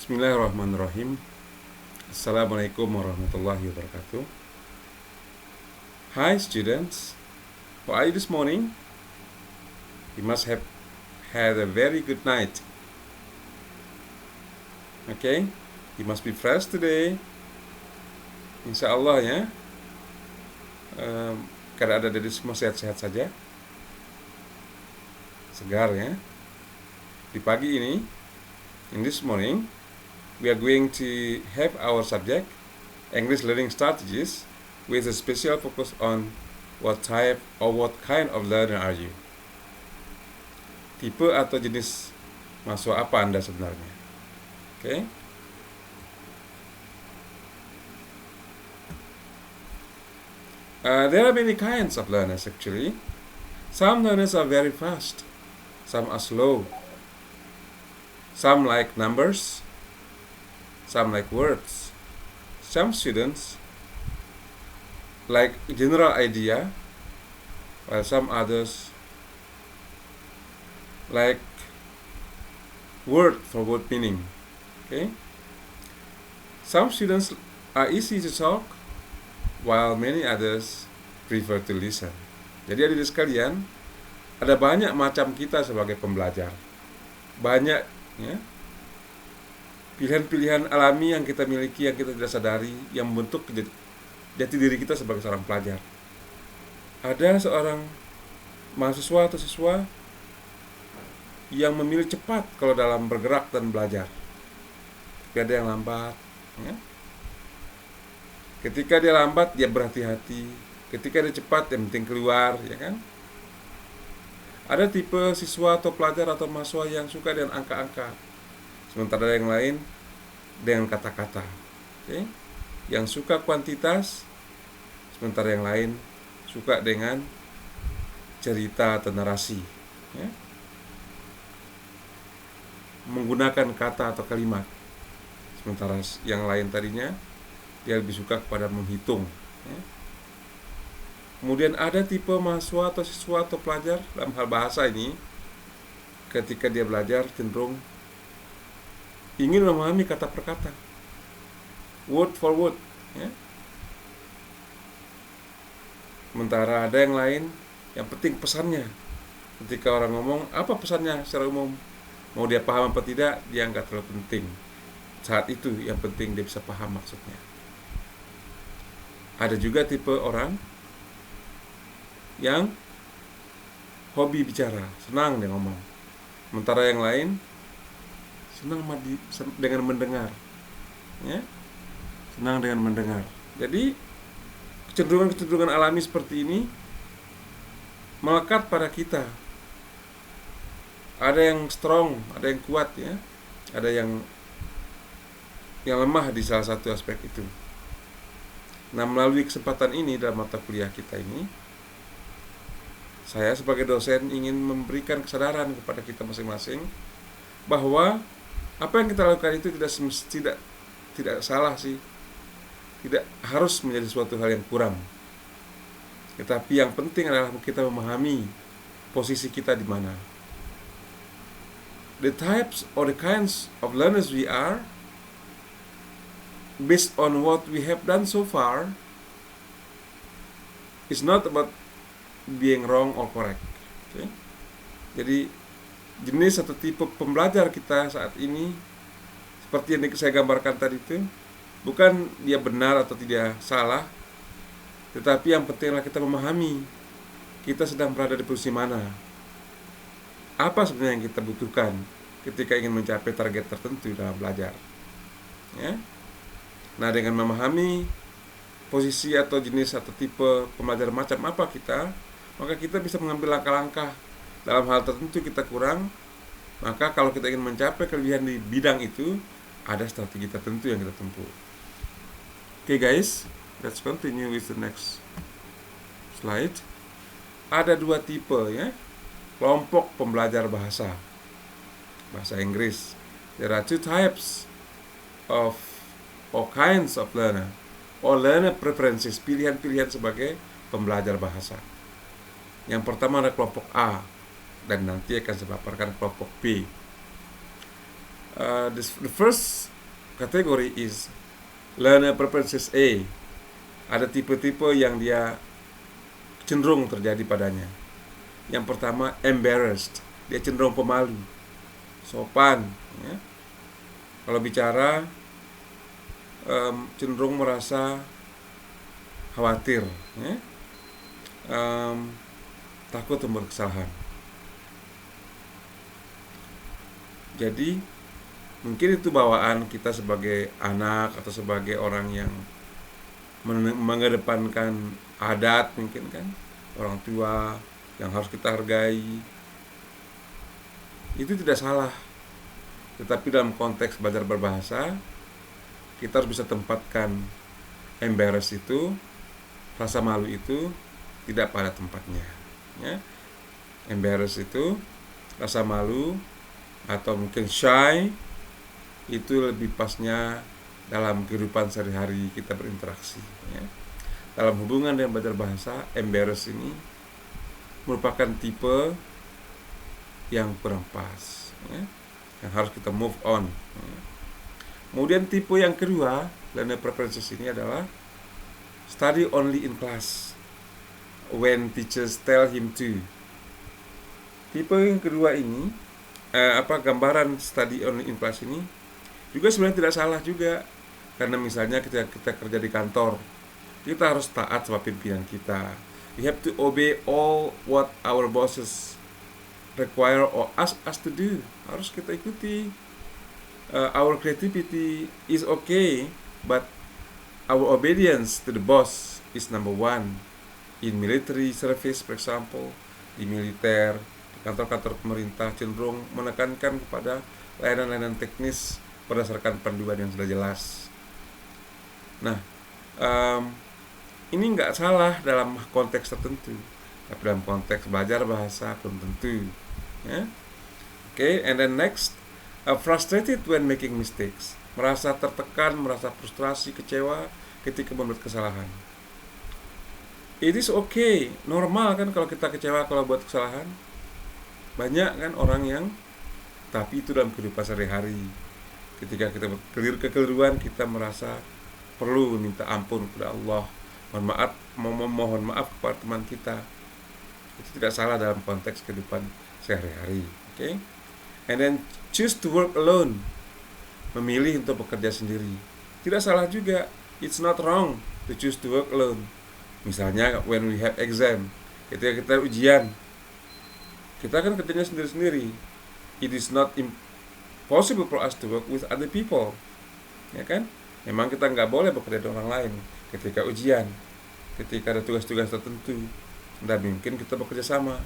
Bismillahirrahmanirrahim. Assalamualaikum warahmatullahi wabarakatuh. Hi students, how are you this morning? You must have had a very good night. Okay, you must be fresh today. Insya Allah ya. Keadaan dari semua sehat-sehat saja, segar ya. Di pagi ini, in this morning, we are going to have our subject English learning strategies with a special focus on what type or what kind of learner are you. Tipe atau jenis mahasiswa apa Anda sebenarnya? Okay. There are many kinds of learners actually. Some learners are very fast, some are slow. Some like numbers, some like words. Some students like general idea, while some others like word for word meaning. Okay? Some students are easy to talk, while many others prefer to listen. Jadi adik-adik sekalian, ada banyak macam kita sebagai pembelajar. Banyak ya, pilihan-pilihan alami yang kita miliki, yang kita tidak sadari, yang membentuk jati diri kita sebagai seorang pelajar. Ada seorang mahasiswa atau siswa yang memilih cepat kalau dalam bergerak dan belajar, tapi ada yang lambat ya. Ketika dia lambat, dia berhati-hati. Ketika dia cepat, yang penting keluar, ya kan? Ada tipe siswa atau pelajar atau mahasiswa yang suka dengan angka-angka, sementara yang lain dengan kata-kata. Okay? Yang suka kuantitas, sementara yang lain suka dengan cerita atau narasi. Ya? Menggunakan kata atau kalimat, sementara yang lain tadinya dia lebih suka kepada menghitung ya. Kemudian ada tipe mahasiswa atau siswa atau pelajar dalam hal bahasa ini, ketika dia belajar cenderung ingin memahami kata per kata, word for word ya. Sementara ada yang lain yang penting pesannya. Ketika orang ngomong, apa pesannya secara umum, mau dia paham apa tidak, dia nggak terlalu penting. Saat itu yang penting dia bisa paham maksudnya. Ada juga tipe orang yang hobi bicara, senang dia ngomong. Sementara yang lain senang dengan mendengar ya? Senang dengan mendengar. Jadi kecenderungan-kecenderungan alami seperti ini melekat pada kita. Ada yang strong, ada yang kuat ya. Ada yang lemah di salah satu aspek itu. Nah, melalui kesempatan ini dalam mata kuliah kita ini, saya sebagai dosen ingin memberikan kesadaran kepada kita masing-masing bahwa apa yang kita lakukan itu tidak salah sih, tidak harus menjadi suatu hal yang kurang. Tetapi yang penting adalah kita memahami posisi kita di mana. The types or the kinds of learners we are, based on what we have done so far, is not about being wrong or correct. Okay? Jadi jenis atau tipe pembelajar kita saat ini, seperti yang saya gambarkan tadi itu, bukan dia benar atau tidak salah, tetapi yang penting adalah kita memahami kita sedang berada di posisi mana, apa sebenarnya yang kita butuhkan ketika ingin mencapai target tertentu dalam belajar ya? Nah, dengan memahami posisi atau jenis atau tipe pembelajar macam apa kita, maka kita bisa mengambil langkah-langkah. Dalam hal tertentu kita kurang, maka kalau kita ingin mencapai kelebihan di bidang itu, ada strategi tertentu yang kita tempuh. Okay guys, let's continue with the next slide. Ada dua tipe ya, kelompok pembelajar bahasa Inggris. There are two types of or kinds of learner, or learner preferences, pilihan-pilihan sebagai pembelajar bahasa. Yang pertama ada kelompok A, dan nanti akan saya paparkan kelompok B. The first category is learner preferences A. Ada tipe-tipe yang dia cenderung terjadi padanya. Yang pertama, embarrassed. Dia cenderung pemalu, sopan, ya. Kalau bicara cenderung merasa khawatir, ya. Takut membuat kesalahan. Jadi mungkin itu bawaan kita sebagai anak atau sebagai orang yang mengedepankan adat, mungkin kan, orang tua yang harus kita hargai. Itu tidak salah. Tetapi dalam konteks belajar berbahasa, kita harus bisa tempatkan embarrass itu, rasa malu itu tidak pada tempatnya, ya. Embarrass itu, rasa malu atau mungkin shy, itu lebih pasnya dalam kehidupan sehari-hari kita berinteraksi, ya. Dalam hubungan dengan belajar bahasa, embarrass ini merupakan tipe yang kurang pas, ya, yang harus kita move on, ya. Kemudian tipe yang kedua, learner preferences ini adalah study only in class when teachers tell him to. Tipe yang kedua ini, gambaran study only in class ini juga sebenarnya tidak salah juga. Karena misalnya ketika kita kerja di kantor, kita harus taat sama pimpinan kita. We have to obey all what our bosses require or ask us to do. Harus kita ikuti. Our creativity is okay, but our obedience to the boss is number one. In military service, for example, di militer, di kantor-kantor pemerintah cenderung menekankan kepada layanan-layanan teknis berdasarkan panduan yang sudah jelas. Nah, ini nggak salah dalam konteks tertentu, tapi dalam konteks belajar bahasa belum tentu, ya. Okay, and then next, frustrated when making mistakes, merasa tertekan, merasa frustrasi, kecewa ketika membuat kesalahan. It is okay, normal kan kalau kita kecewa kalau buat kesalahan. Banyak kan orang yang, tapi itu dalam kehidupan sehari-hari. Ketika kita kekeliruan, kita merasa perlu minta ampun kepada Allah, mohon maaf kepada teman kita. Itu tidak salah dalam konteks kehidupan sehari-hari. Okay? And then choose to work alone, memilih untuk bekerja sendiri. Tidak salah juga. It's not wrong to choose to work alone. Misalnya when we have exam, ketika kita ujian, kita kan kerjanya sendiri-sendiri. It is not impossible for us to work with other people, ya kan? Memang kita nggak boleh bekerja dengan orang lain ketika ujian, ketika ada tugas-tugas tertentu, tidak mungkin kita bekerja sama.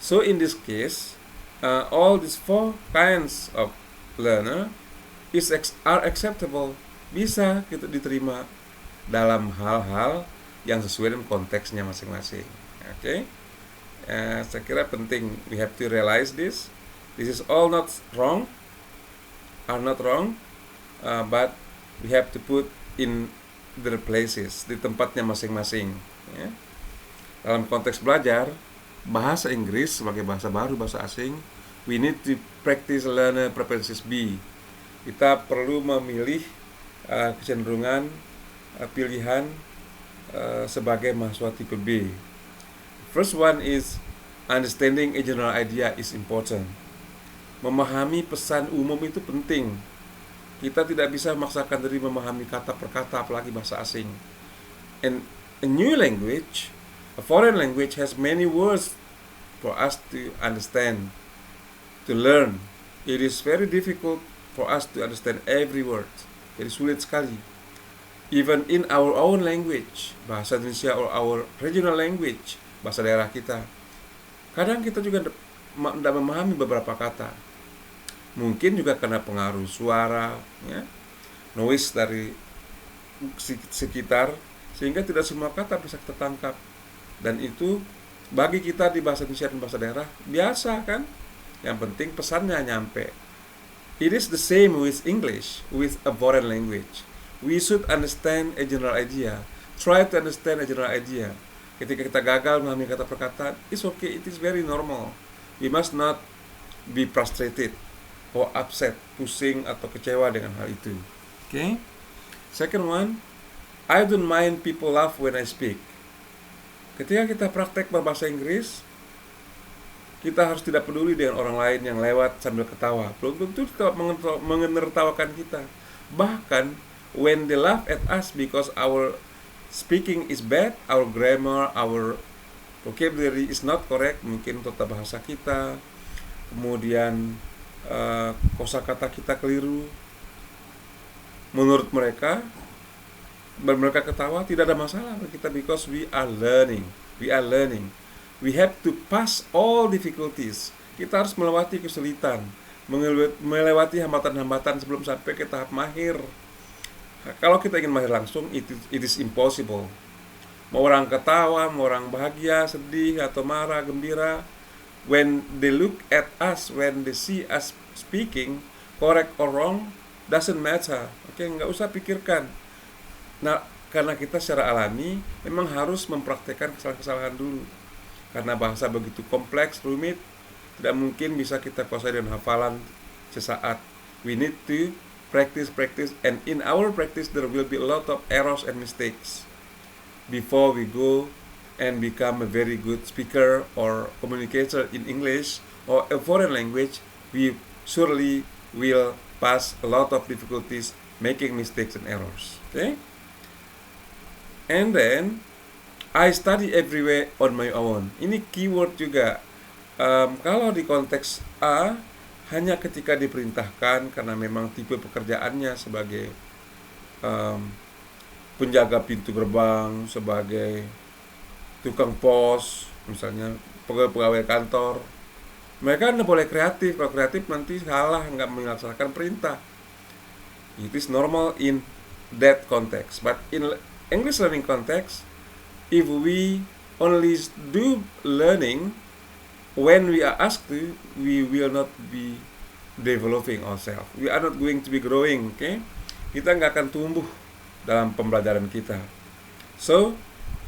So in this case, all these four kinds of learner are acceptable, bisa kita diterima dalam hal-hal yang sesuai dengan konteksnya masing-masing. Okay? Saya kira penting, we have to realize this. This is all not wrong, but we have to put in their places, di tempatnya masing-masing, ya. Dalam konteks belajar bahasa Inggris sebagai bahasa baru, bahasa asing, we need to practice learner preferences B. Kita perlu memilih kecenderungan pilihan sebagai mahasiswa tipe B. First one is understanding a general idea is important. Memahami pesan umum itu penting. Kita tidak bisa memaksakan diri memahami kata per kata, apalagi bahasa asing. And a new language, a foreign language, has many words for us to understand, to learn. It is very difficult for us to understand every word. Jadi sulit sekali. Even in our own language, bahasa Indonesia or our regional language, bahasa daerah kita, kadang kita juga tidak memahami beberapa kata. Mungkin juga karena pengaruh suara, ya, noise dari sekitar, sehingga tidak semua kata bisa kita tangkap. Dan itu bagi kita di bahasa Indonesia dan bahasa daerah biasa kan. Yang penting pesannya nyampe. It is the same with English, with a foreign language. We should understand a general idea. Try to understand a general idea. Ketika kita gagal memahami kata per kata, it's okay, it is very normal. We must not be frustrated. or upset, pusing atau kecewa dengan hal itu. Okay? Second one, I don't mind people laugh when I speak. Ketika kita praktek berbahasa Inggris, kita harus tidak peduli dengan orang lain yang lewat sambil ketawa. Belum tentu menertawakan kita. Bahkan, when they laugh at us because our speaking is bad, our grammar, our vocabulary is not correct, mungkin tata bahasa kita, kemudian kosakata kita keliru, menurut mereka, mereka ketawa, tidak ada masalah bagi kita, because we are learning. We have to pass all difficulties. Kita harus melewati kesulitan, melewati hambatan-hambatan sebelum sampai ke tahap mahir. Kalau kita ingin mahir langsung, it is impossible. Mau orang ketawa, mau orang bahagia, sedih, atau marah, gembira, when they look at us, when they see us speaking, correct or wrong, doesn't matter. Oke, nggak usah pikirkan. Nah, karena kita secara alami memang harus mempraktekkan kesalahan-kesalahan dulu. Karena bahasa begitu kompleks, rumit, tidak mungkin bisa kita kuasai dengan hafalan sesaat. We need to practice, and in our practice there will be a lot of errors and mistakes before we go and become a very good speaker or communicator in English or a foreign language. We surely will pass a lot of difficulties, making mistakes and errors. Okay? And then I study everywhere on my own. Ini keyword juga. Kalau di konteks A, hanya ketika diperintahkan karena memang tipe pekerjaannya sebagai penjaga pintu gerbang, sebagai tukang pos, misalnya pegawai kantor, mereka tidak boleh kreatif. Kalau kreatif nanti salah, nggak melaksanakan perintah. It is normal in that context. But in English learning context, if we only do learning when we are asked to, we will not be developing ourselves. We are not going to be growing, okay? Kita nggak akan tumbuh dalam pembelajaran kita. So,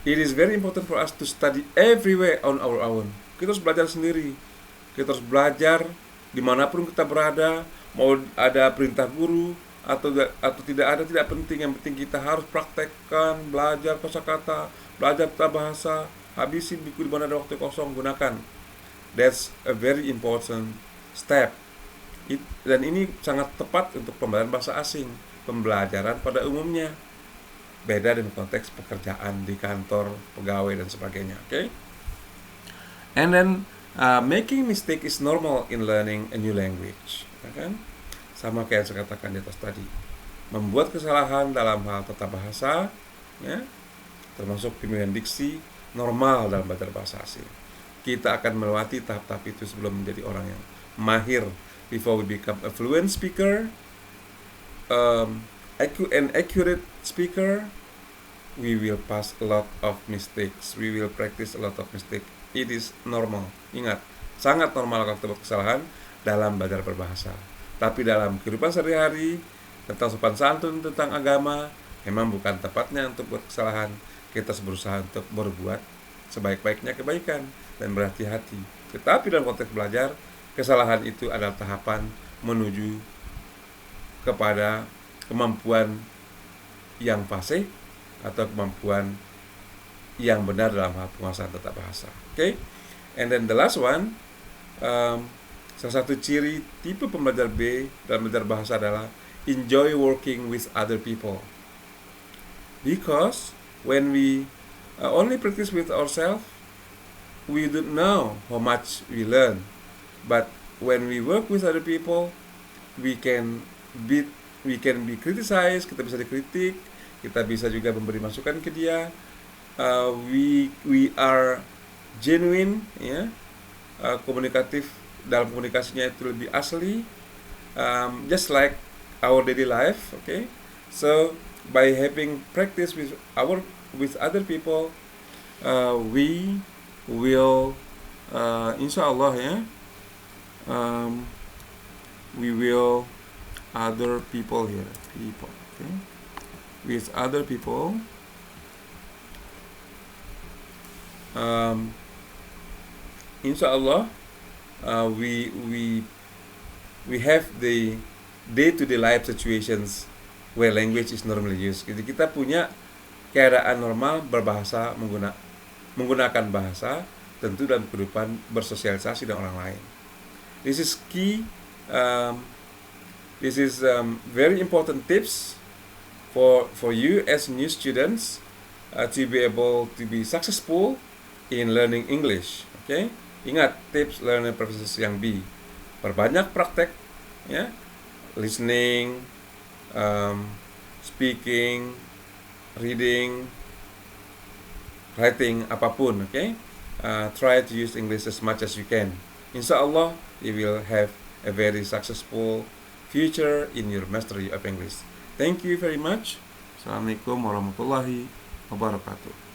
it is very important for us to study everywhere on our own. Kita harus belajar sendiri. Kita harus belajar dimanapun kita berada, mau ada perintah guru atau tidak ada, tidak penting. Yang penting kita harus praktekkan, belajar kosakata, belajar tata bahasa, habisi buku di mana ada waktu kosong, gunakan. That's a very important step. Dan ini sangat tepat untuk pembelajaran bahasa asing, pembelajaran pada umumnya. Beda dengan konteks pekerjaan di kantor, pegawai dan sebagainya. Okay? And then making mistake is normal in learning a new language. Kan? Sama kayak yang saya katakan di atas tadi. Membuat kesalahan dalam hal tata bahasa, ya, termasuk pemilihan diksi, normal dalam belajar bahasa asing. Kita akan melewati tahap-tahap itu sebelum menjadi orang yang mahir. Before we become a fluent speaker, an accurate speaker, we will pass a lot of mistakes. We will practice a lot of mistakes. It is normal. Ingat, sangat normal kalau kita buat kesalahan dalam belajar berbahasa. Tapi dalam kehidupan sehari-hari, tentang sopan santun, tentang agama, memang bukan tepatnya untuk buat kesalahan. Kita berusaha untuk berbuat sebaik-baiknya kebaikan dan berhati-hati. Tetapi dalam konteks belajar, kesalahan itu adalah tahapan menuju kepada kemampuan yang fasih atau kemampuan yang benar dalam hal penguasaan tata bahasa. Okay? And then the last one, salah satu ciri tipe pembelajar B dalam belajar bahasa adalah enjoy working with other people. Because when we only practice with ourselves, we don't know how much we learn. But when we work with other people, we can be criticized, kita bisa dikritik, kita bisa juga memberi masukan ke dia. We are genuine, ya, komunikatif, dalam komunikasinya itu lebih asli, just like our daily life, okay? So by having practice with other people, we will, insyaallah, ya, we will other people here, okay? With other people, insyaallah, we we have the day-to-day life situations where language is normally used. Jadi kita punya keadaan normal berbahasa, menggunakan bahasa, tentu dalam kehidupan bersosialisasi dengan orang lain. This is key. This is very important tips for you as new students to be able to be successful in learning English. Okay? Ingat tips learner proficiency yang B. Perbanyak praktek, ya, listening, speaking, reading, writing, apapun. Okay? Try to use English as much as you can. Insyaallah, you will have a very successful future in your mastery of English. Thank you very much. Assalamualaikum warahmatullahi wabarakatuh.